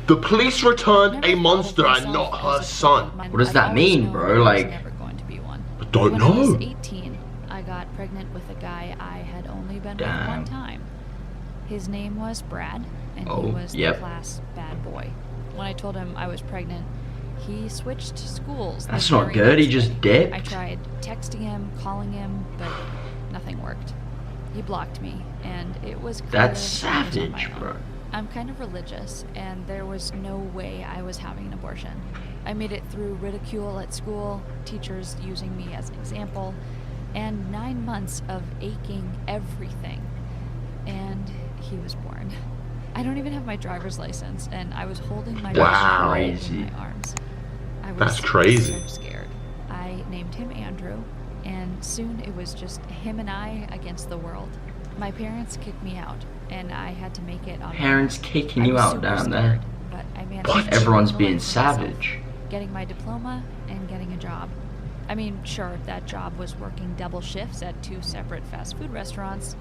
The police returned a monster and not her son. What does that mean, bro? Like, I don't know. When I was 18, I got pregnant with a guy I had only been with one time. His name was Brad, and he was the class bad boy. When I told him I was pregnant, he switched schools. That's not good, he just dipped. I tried texting him, calling him, but nothing worked. He blocked me, and it was clear That's that he was on my savage, own. bro. I'm kind of religious, and there was no way I was having an abortion. I made it through ridicule at school, teachers using me as an example, and 9 months of aching everything. And he was born. I don't even have my driver's license, and I was holding my baby in my arms. I was That's crazy. so scared. I named him Andrew, and soon it was just him and I against the world. My parents kicked me out, and I had to make it on Parents kicking you out down there. But I managed Everyone's to being provide for myself, savage. getting my diploma and getting a job. I mean, sure, that job was working double shifts at 2 separate fast food restaurants.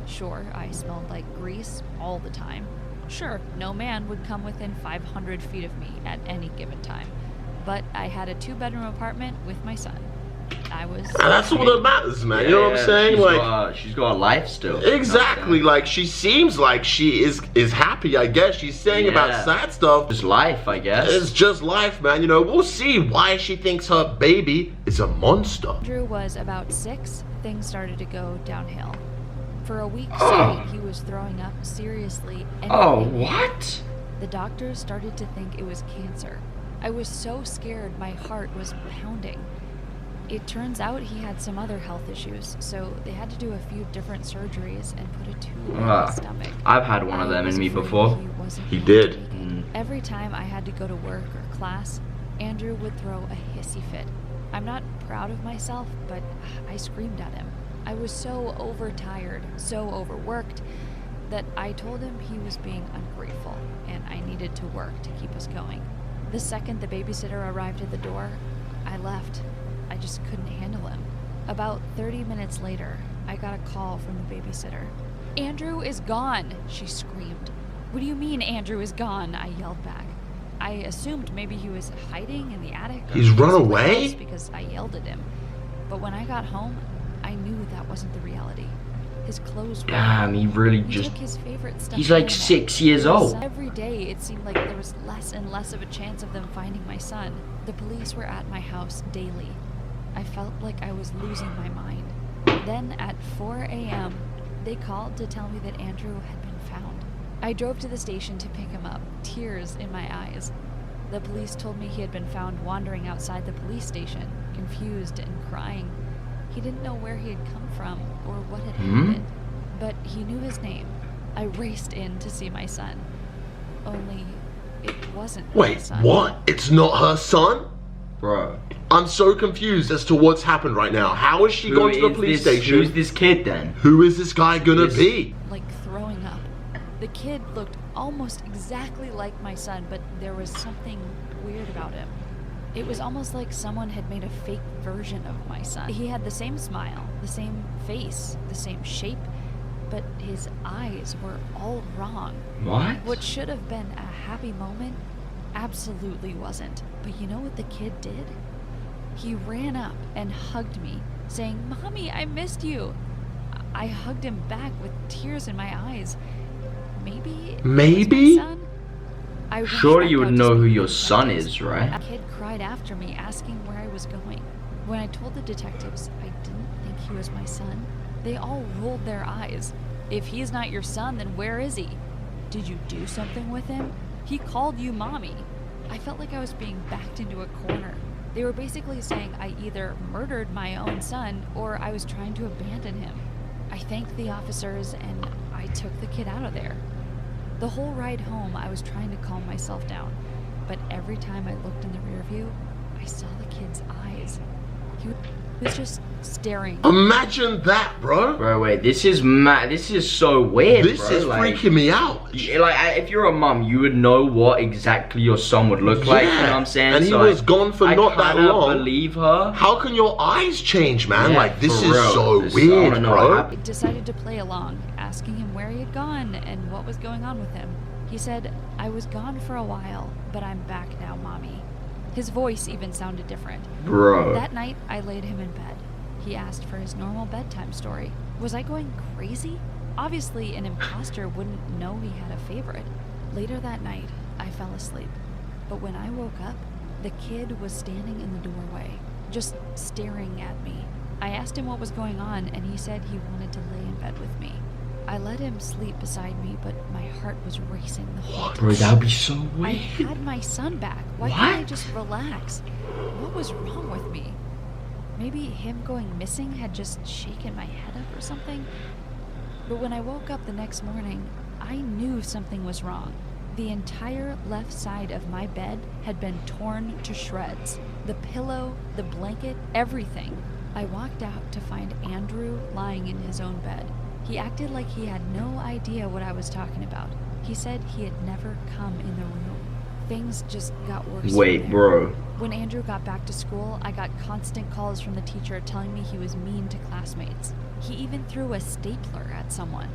Sure, I smelled like grease all the time. Sure, no man would come within 500 feet of me at any given time. But I had a 2-bedroom apartment with my son. I was... And that's all that matters, man. You know what I'm saying? She's got a life still. Exactly. Like, she seems like she is happy, I guess. She's saying about sad stuff. Just life, I guess. It's just life, man. You know, we'll see why she thinks her baby is a monster. Andrew was about 6. Things started to go downhill. For a week straight, he was throwing up seriously. Oh, what? The doctors started to think it was cancer. I was so scared my heart was pounding. It turns out he had some other health issues, so they had to do a few different surgeries and put a tube in his stomach. I've had one of them in me before. He did. Every time I had to go to work or class, Andrew would throw a hissy fit. I'm not proud of myself, but I screamed at him. I was so overtired, so overworked, that I told him he was being ungrateful and I needed to work to keep us going. The second the babysitter arrived at the door, I left. I just couldn't handle him. About 30 minutes later, I got a call from the babysitter. "Andrew is gone," she screamed. "What do you mean Andrew is gone?" I yelled back. I assumed maybe he was hiding in the attic. He's run away? Because I yelled at him. But when I got home, I knew that wasn't the reality. His clothes were Damn, he really he just... took his favorite stuff. He's like 6 years old. Every day, it seemed like there was less and less of a chance of them finding my son. The police were at my house daily. I felt like I was losing my mind. Then at 4 a.m., they called to tell me that Andrew had been found. I drove to the station to pick him up, tears in my eyes. The police told me he had been found wandering outside the police station, confused and crying. He didn't know where he had come from or what had happened, but he knew his name. I raced in to see my son. Only it wasn't my son. Wait, what? It's not her son? Bro. I'm so confused as to what's happened right now. How has she gone to the police station? Who's this kid then? Who is this guy gonna be? Like throwing up. The kid looked almost exactly like my son, but there was something weird about him. It was almost like someone had made a fake version of my son. He had the same smile, the same face, the same shape, but his eyes were all wrong. What? What should have been a happy moment absolutely wasn't. But you know what the kid did? He ran up and hugged me, saying, "Mommy, I missed you." I hugged him back with tears in my eyes. Maybe? Maybe? Son? I Surely you would know who your son is, right? A kid cried after me, asking where I was going. When I told the detectives I didn't think he was my son, they all rolled their eyes. "If he's not your son, then where is he? Did you do something with him? He called you mommy." I felt like I was being backed into a corner. They were basically saying I either murdered my own son or I was trying to abandon him. I thanked the officers and I took the kid out of there. The whole ride home, I was trying to calm myself down, but every time I looked in the rear view, I saw the kid's eyes. He was just staring. Imagine that, bro. Bro, wait, this is mad. This is so weird, This bro. is freaking me out. If you're a mum, you would know what exactly your son would look like, you know what I'm saying? And he so, was gone for not that I long. can't believe her. How can your eyes change, man? Yeah, like, this for is real. so I weird, wanna know bro. what I decided to play along, asking him where he had gone and what was going on with him. He said, "I was gone for a while, but I'm back now, Mommy." His voice even sounded different. Bro. That night, I laid him in bed. He asked for his normal bedtime story. Was I going crazy? Obviously, an imposter wouldn't know he had a favorite. Later that night, I fell asleep. But when I woke up, the kid was standing in the doorway, just staring at me. I asked him what was going on, and he said he wanted to lay in bed with me. I let him sleep beside me, but my heart was racing the whole time. Bro, that would be so weird. I had my son back. Why couldn't I just relax? What was wrong with me? Maybe him going missing had just shaken my head up or something? But when I woke up the next morning, I knew something was wrong. The entire left side of my bed had been torn to shreds. The pillow, the blanket, everything. I walked out to find Andrew lying in his own bed. He acted like he had no idea what I was talking about. He said he had never come in the room. Things just got worse. Wait, bro. When Andrew got back to school, I got constant calls from the teacher telling me he was mean to classmates. He even threw a stapler at someone.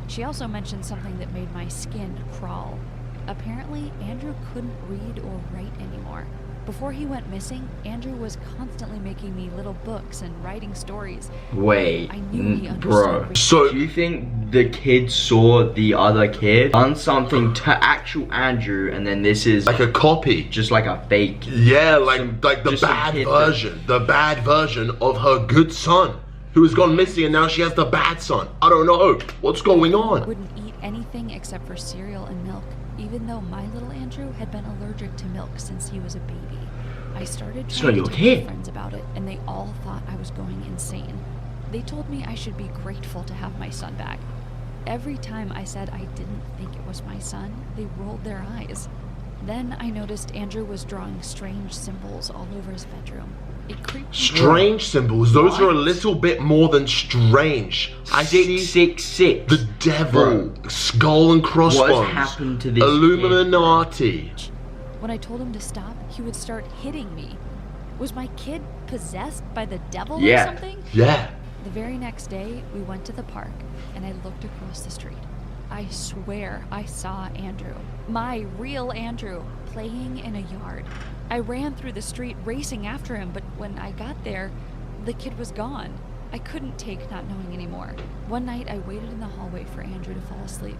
She also mentioned something that made my skin crawl. Apparently, Andrew couldn't read or write anymore. Before he went missing, Andrew was constantly making me little books and writing stories. Wait, I knew he bro. understood. So do you think the kid saw the other kid done something to actual Andrew, and then this is Like a copy. just like a fake? Yeah, like the just some bad kid version. The bad version of her good son, who has gone missing, and now she has the bad son. I don't know. What's going on? Wouldn't eat anything except for cereal and milk, even though my little Andrew had been allergic to milk since he was a baby. I started It's trying not to your tell my kid. friends about it, and they all thought I was going insane. They told me I should be grateful to have my son back. Every time I said I didn't think it was my son, they rolled their eyes. Then I noticed Andrew was drawing strange symbols all over his bedroom. It creeped me out. Strange symbols. Those are a little bit more than strange. I see 666. the devil, skull and crossbones. What happened to this Illuminati. When I told him to stop, he would start hitting me. Was my kid possessed by the devil Yeah. or something? Yeah. The very next day, we went to the park, and I looked across the street. I swear I saw Andrew, my real Andrew, playing in a yard. I ran through the street racing after him, but when I got there, the kid was gone. I couldn't take not knowing anymore. One night, I waited in the hallway for Andrew to fall asleep.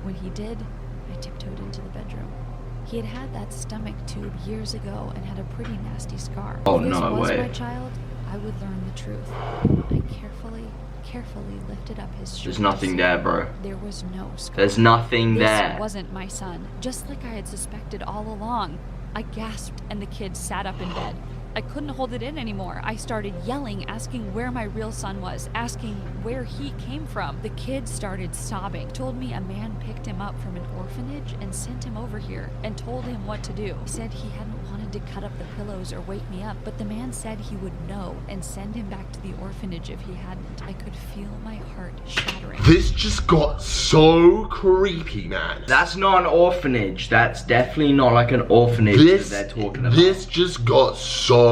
When he did, I tiptoed into the bedroom. He had had that stomach tube years ago and had a pretty nasty scar. Oh, if this no was way. my child, I would learn the truth. I carefully lifted up his shirt. There's nothing there, bro. There was no scar. There's nothing This there. wasn't my son, just like I had suspected all along. I gasped and the kid sat up in bed. I couldn't hold it in anymore. I started yelling, asking where my real son was, asking where he came from. The kid started sobbing, told me a man picked him up from an orphanage and sent him over here and told him what to do. He said he hadn't wanted to cut up the pillows or wake me up, but the man said he would know and send him back to the orphanage if he hadn't. I could feel my heart shattering. This just got so creepy, man. That's not an orphanage. That's definitely not like an orphanage This, that they're talking about. this just got so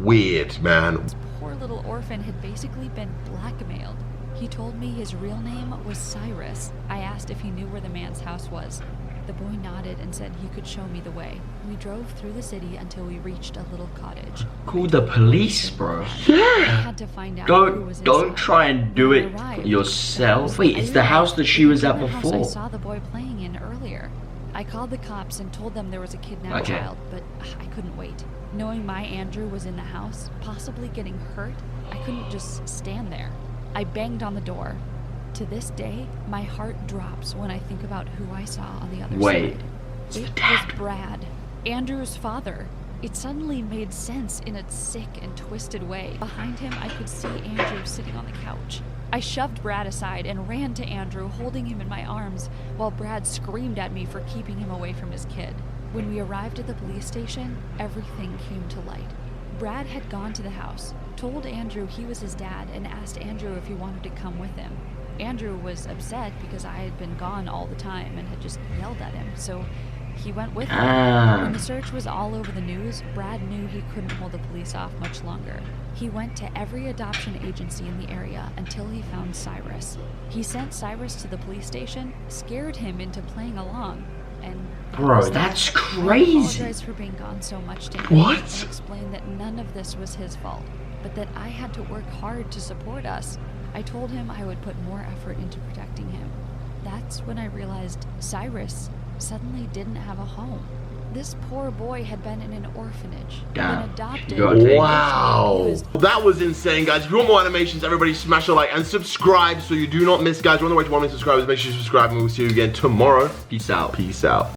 weird, man. This poor little orphan had basically been blackmailed. He told me his real name was Cyrus. I asked if he knew where the man's house was. The boy nodded and said he could show me the way. We drove through the city until we reached a little cottage. Call the police, bro. I Yeah. had to find out who was Don't inside. try and do When it I arrived, yourself. the house Wait, it's the house that she was at the house I before. saw the boy playing in earlier. I called the cops and told them there was a kidnapped Okay. child, but I couldn't wait. Knowing my Andrew was in the house, possibly getting hurt, I couldn't just stand there. I banged on the door. To this day, my heart drops when I think about who I saw on the other Wait. side. It was Brad, Andrew's father. It suddenly made sense in a sick and twisted way. Behind him, I could see Andrew sitting on the couch. I shoved Brad aside and ran to Andrew, holding him in my arms, while Brad screamed at me for keeping him away from his kid. When we arrived at the police station, everything came to light. Brad had gone to the house, told Andrew he was his dad, and asked Andrew if he wanted to come with him. Andrew was upset because I had been gone all the time and had just yelled at him, so He went with him. Ah. When the search was all over the news, Brad knew he couldn't hold the police off much longer. He went to every adoption agency in the area until he found Cyrus. He sent Cyrus to the police station, scared him into playing along, and... Bro, that's I crazy. apologized for being gone so much to him. What? And explained that none of this was his fault, but that I had to work hard to support us. I told him I would put more effort into protecting him. That's when I realized Cyrus suddenly didn't have a home. This poor boy had been in an orphanage, Damn. been adopted, You gotta take it. Wow. abused. That was insane, guys. If you want more animations, everybody smash a like and subscribe so you do not miss, guys. One of the ways you want me to subscribe is make sure you subscribe, and we'll see you again tomorrow. Peace out. Peace out.